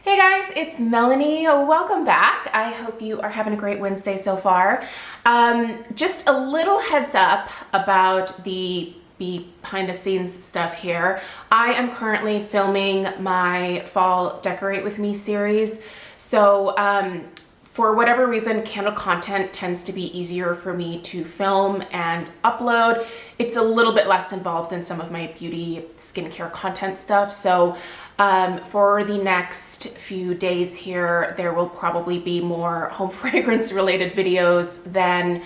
Hey guys, it's Melanie. Welcome back. I hope you are having a great Wednesday so far. Just a little heads up about the behind the scenes stuff here. I am currently filming my fall Decorate With Me series. So for whatever reason, candle content tends to be easier for me to film and upload. It's a little bit less involved than some of my beauty skincare content stuff. So for the next few days here, there will probably be more home fragrance related videos than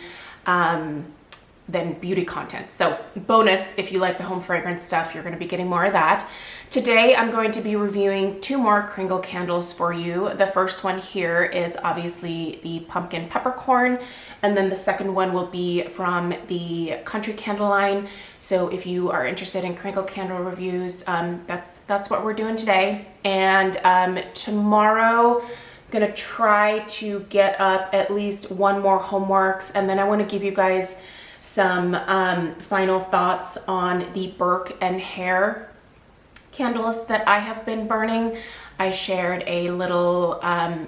beauty content. So bonus, if you like the home fragrance stuff, you're going to be getting more of that. Today, I'm going to be reviewing two more Kringle candles for you. The first one here is obviously the pumpkin peppercorn, and then the second one will be from the country candle line. So if you are interested in Kringle candle reviews, that's what we're doing today. And tomorrow, I'm gonna try to get up at least one more Homeworx, and then I want to give you guys some final thoughts on the Burke and Hare candles that I have been burning. I shared a little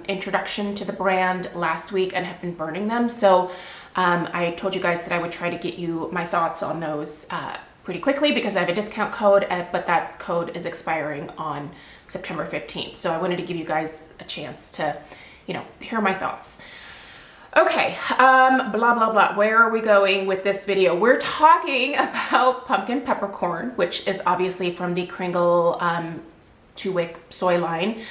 introduction to the brand last week and have been burning them. So I told you guys that I would try to get you my thoughts on those pretty quickly because I have a discount code, but that code is expiring on September 15th. So I wanted to give you guys a chance to, hear my thoughts. Okay, blah, blah, blah. Where are we going with this video? We're talking about pumpkin peppercorn, which is obviously from the Kringle 2-wick soy line.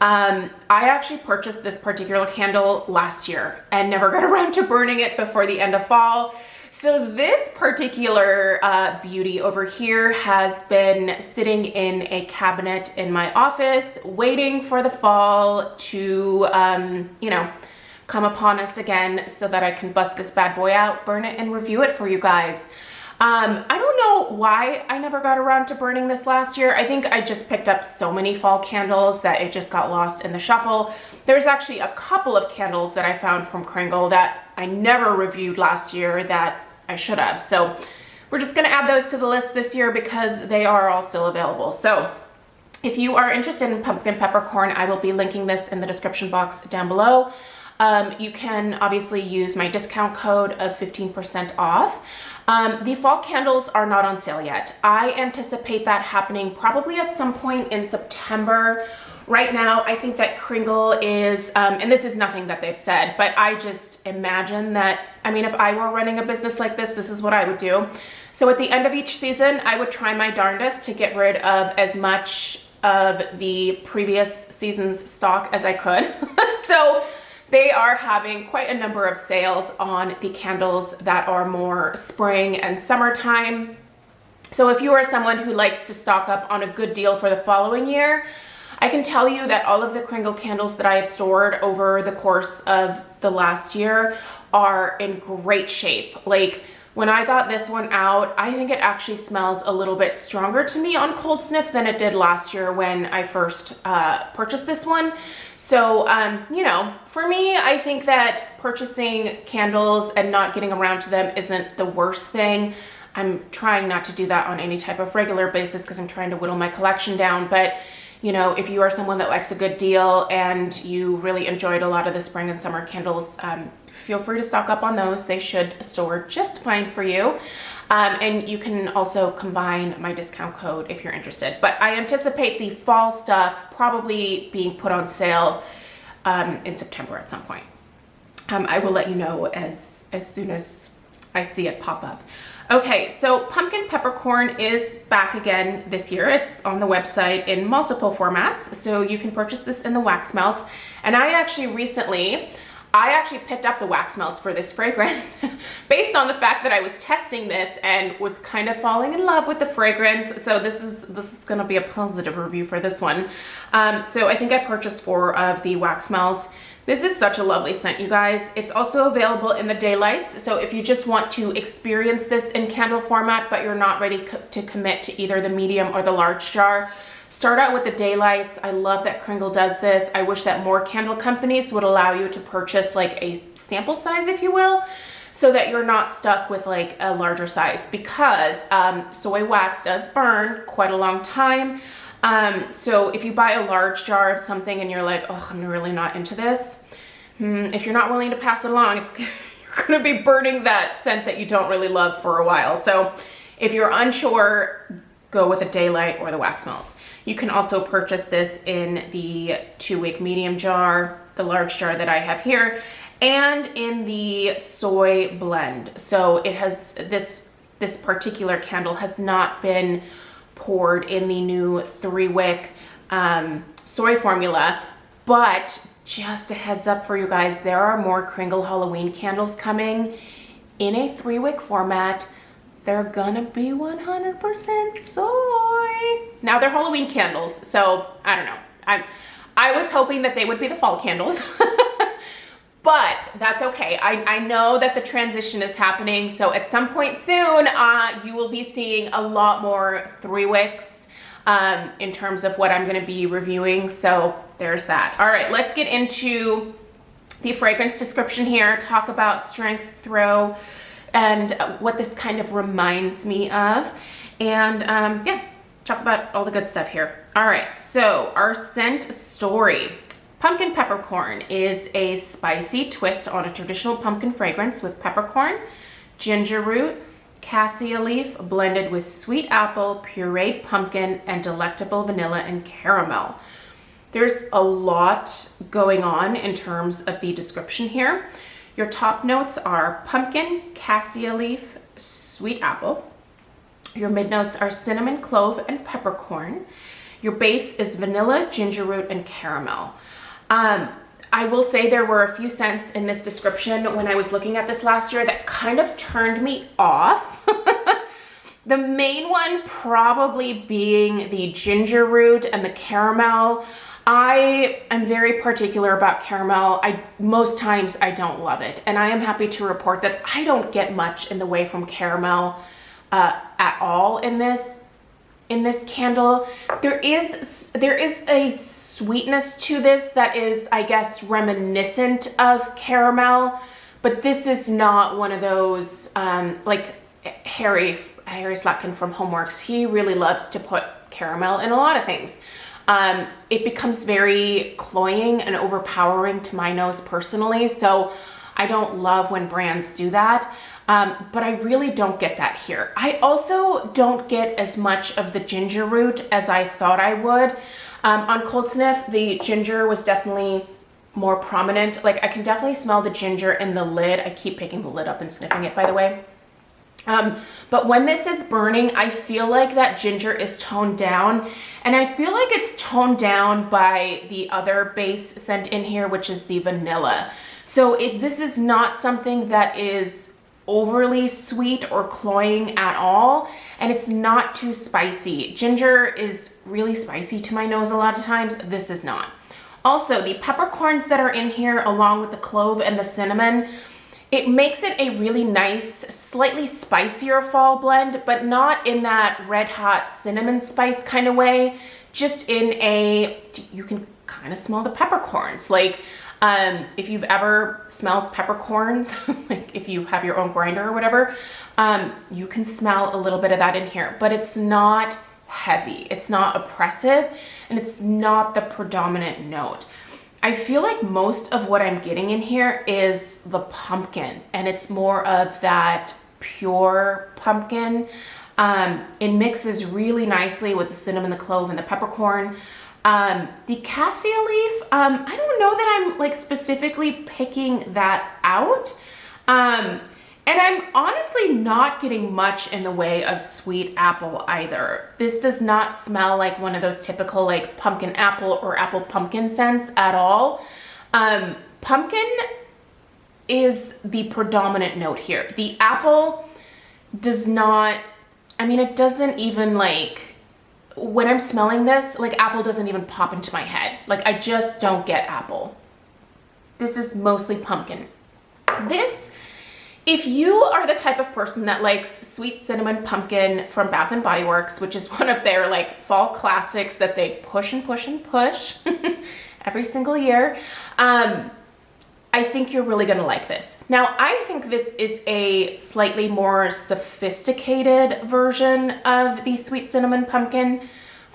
I actually purchased this particular candle last year and never got around to burning it before the end of fall. So this particular beauty over here has been sitting in a cabinet in my office, waiting for the fall to, come upon us again so that I can bust this bad boy out, burn it, and review it for you guys. I don't know why I never got around to burning this last year. I think I just picked up so many fall candles that it just got lost in the shuffle. There's actually a couple of candles that I found from Kringle that I never reviewed last year that I should have. So we're just gonna add those to the list this year because they are all still available. So if you are interested in pumpkin peppercorn, I will be linking this in the description box down below. You can obviously use my discount code of 15% off. The fall candles are not on sale yet. I anticipate that happening probably at some point in September. Right now, I think that Kringle is, and this is nothing that they've said, but I just imagine that, if I were running a business like this is what I would do. So at the end of each season, I would try my darndest to get rid of as much of the previous season's stock as I could. So they are having quite a number of sales on the candles that are more spring and summertime. So if you are someone who likes to stock up on a good deal for the following year, I can tell you that all of the Kringle candles that I have stored over the course of the last year are in great shape. Like when I got this one out, I think it actually smells a little bit stronger to me on cold sniff than it did last year when I first purchased this one. So, for me, I think that purchasing candles and not getting around to them isn't the worst thing. I'm trying not to do that on any type of regular basis because I'm trying to whittle my collection down. But, if you are someone that likes a good deal and you really enjoyed a lot of the spring and summer candles, feel free to stock up on those. They should store just fine for you. And you can also combine my discount code if you're interested. But I anticipate the fall stuff probably being put on sale in September at some point. I will let you know as soon as I see it pop up. Okay, so pumpkin peppercorn is back again this year. It's on the website in multiple formats, so you can purchase this in the wax melts. And I actually picked up the wax melts for this fragrance based on the fact that I was testing this and was kind of falling in love with the fragrance. So this is going to be a positive review for this one. So I think I purchased 4 of the wax melts. This is such a lovely scent, you guys. It's also available in the daylights. So if you just want to experience this in candle format, but you're not ready to commit to either the medium or the large jar, start out with the daylights. I love that Kringle does this. I wish that more candle companies would allow you to purchase like a sample size, if you will, so that you're not stuck with like a larger size because soy wax does burn quite a long time. So if you buy a large jar of something and you're like, oh, I'm really not into this, if you're not willing to pass it along, you're gonna be burning that scent that you don't really love for a while. So if you're unsure, go with a daylight or the wax melts. You can also purchase this in the 2-wick medium jar, the large jar that I have here, and in the soy blend. So it has this particular candle has not been poured in the new 3-wick soy formula, but just a heads up for you guys, there are more Kringle Halloween candles coming in a 3-wick format. They're gonna be 100% soy. Now they're Halloween candles, so I don't know. I was hoping that they would be the fall candles, but that's okay. I know that the transition is happening, so at some point soon, you will be seeing a lot more 3-wicks in terms of what I'm gonna be reviewing, so there's that. All right, let's get into the fragrance description here, talk about strength, throw, and what this kind of reminds me of, and yeah, talk about all the good stuff here. All right, so our scent story. Pumpkin Peppercorn is a spicy twist on a traditional pumpkin fragrance with peppercorn, ginger root, cassia leaf blended with sweet apple, pureed pumpkin, and delectable vanilla and caramel. There's a lot going on in terms of the description here. Your top notes are pumpkin, cassia leaf, sweet apple. Your mid notes are cinnamon, clove, and peppercorn. Your base is vanilla, ginger root, and caramel. I will say there were a few scents in this description when I was looking at this last year that kind of turned me off. The main one probably being the ginger root and the caramel. I am very particular about caramel. Most times I don't love it, and I am happy to report that I don't get much in the way from caramel at all in this candle. There is a sweetness to this that is, I guess, reminiscent of caramel, but this is not one of those like Harry Slatkin from Homeworx. He really loves to put caramel in a lot of things. It becomes very cloying and overpowering to my nose personally, so I don't love when brands do that, but I really don't get that here. I also don't get as much of the ginger root as I thought I would. On cold sniff, the ginger was definitely more prominent. Like, I can definitely smell the ginger in the lid. I keep picking the lid up and sniffing it, by the way. But when this is burning, I feel like that ginger is toned down, and I feel like it's toned down by the other base scent in here, which is the vanilla. So this is not something that is overly sweet or cloying at all, and it's not too spicy. Ginger is really spicy to my nose a lot of times. This is not. Also, the peppercorns that are in here, along with the clove and the cinnamon, it makes it a really nice, slightly spicier fall blend, but not in that red hot cinnamon spice kind of way, just in a, you can kind of smell the peppercorns. Like, if you've ever smelled peppercorns, like if you have your own grinder or whatever, you can smell a little bit of that in here, but it's not heavy, it's not oppressive, and it's not the predominant note. I feel like most of what I'm getting in here is the pumpkin, and it's more of that pure pumpkin. It mixes really nicely with the cinnamon, the clove, and the peppercorn. The cassia leaf, I don't know that I'm like specifically picking that out. And I'm honestly not getting much in the way of sweet apple either. This does not smell like one of those typical like pumpkin apple or apple pumpkin scents at all. Pumpkin is the predominant note here. The apple does not, I mean, it doesn't even like, when I'm smelling this, like apple doesn't even pop into my head. Like I just don't get apple. This is mostly pumpkin. This, if you are the type of person that likes sweet cinnamon pumpkin from Bath & Body Works, which is one of their like fall classics that they push and push and push every single year, I think you're really gonna like this. Now, I think this is a slightly more sophisticated version of the sweet cinnamon pumpkin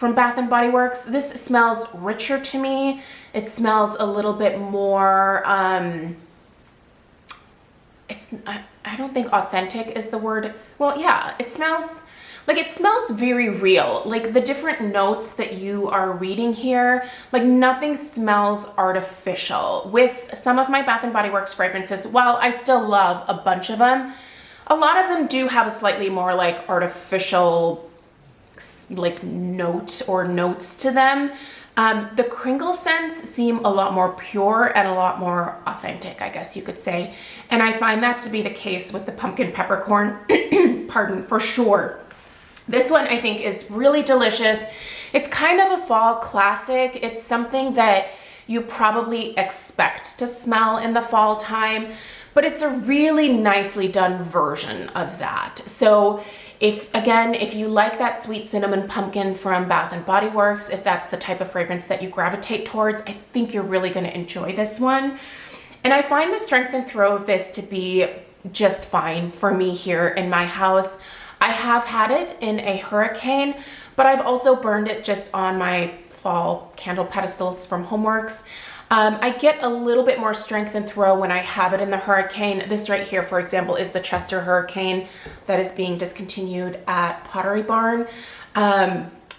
from Bath and Body Works. This smells richer to me. It smells a little bit more, I don't think authentic is the word. Well, yeah, it smells very real. Like the different notes that you are reading here, like nothing smells artificial. With some of my Bath and Body Works fragrances, while I still love a bunch of them, a lot of them do have a slightly more like artificial like note or notes to them. The Kringle scents seem a lot more pure and a lot more authentic, I guess you could say. And I find that to be the case with the pumpkin peppercorn, pardon, for sure. This one I think is really delicious. It's kind of a fall classic. It's something that you probably expect to smell in the fall time, but it's a really nicely done version of that. So if you like that sweet cinnamon pumpkin from Bath and Body Works, if that's the type of fragrance that you gravitate towards, I think you're really going to enjoy this one. And I find the strength and throw of this to be just fine for me here in my house. I have had it in a hurricane, but I've also burned it just on my fall candle pedestals from Homeworx. I get a little bit more strength and throw when I have it in the hurricane. This right here, for example, is the Chester Hurricane that is being discontinued at Pottery Barn.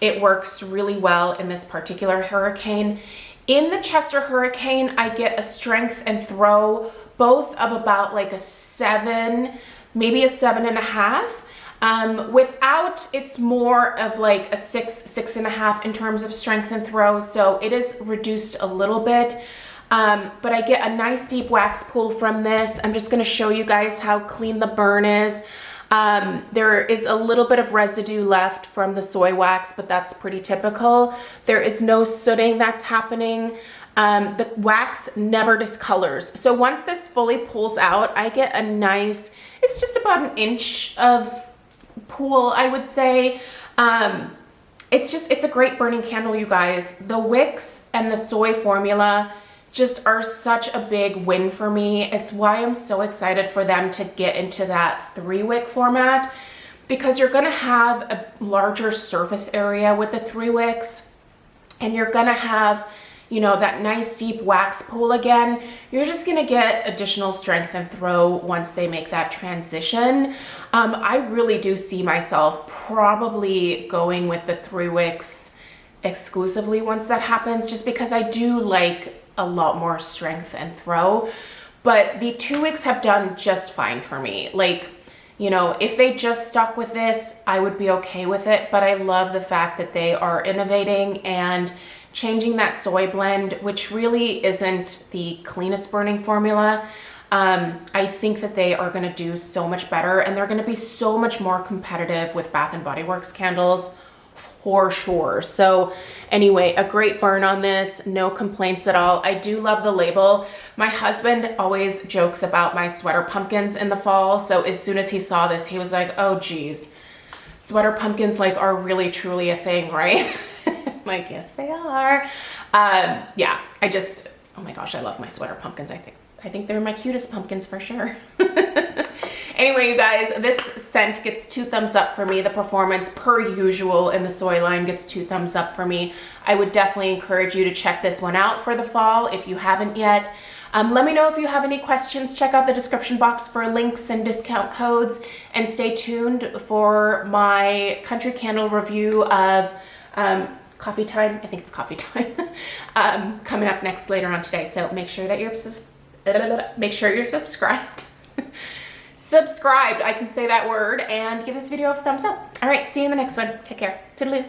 It works really well in this particular hurricane. In the Chester Hurricane, I get a strength and throw both of about like a 7, maybe a 7.5. Without, it's more of like a 6.5 in terms of strength and throw. So it is reduced a little bit, but I get a nice deep wax pool from this. I'm just going to show you guys how clean the burn is. There is a little bit of residue left from the soy wax, but that's pretty typical. There is no sooting that's happening. The wax never discolors. So once this fully pulls out, I get a nice, it's just about an inch of pool, I would say. It's a great burning candle, you guys. The wicks and the soy formula just are such a big win for me. It's why I'm so excited for them to get into that 3-wick format, because you're gonna have a larger surface area with the 3 wicks, and you're gonna have, you know, that nice deep wax pool again. You're just gonna get additional strength and throw once they make that transition. I really do see myself probably going with the 3 wicks exclusively once that happens, just because I do like a lot more strength and throw. But the 2 wicks have done just fine for me. Like, you know, if they just stuck with this, I would be okay with it. But I love the fact that they are innovating and changing that soy blend, which really isn't the cleanest burning formula. I think that they are going to do so much better, and they're going to be so much more competitive with Bath and Body Works candles for sure. So anyway, a great burn on this, no complaints at all. I do love the label. My husband always jokes about my sweater pumpkins in the fall. So as soon as he saw this, he was like, oh geez, sweater pumpkins like are really truly a thing, right? Like, yes, they are. Yeah, oh my gosh, I love my sweater pumpkins. I think they're my cutest pumpkins for sure. Anyway, you guys, this scent gets 2 thumbs up for me. The performance, per usual, in the soy line gets 2 thumbs up for me. I would definitely encourage you to check this one out for the fall if you haven't yet. Let me know if you have any questions. Check out the description box for links and discount codes, and stay tuned for my country candle review of Coffee Time. I think it's Coffee Time. Coming up next later on today. So make sure that you're subscribed. Subscribed, I can say that word, and give this video a thumbs up. All right, see you in the next one. Take care. Toodaloo.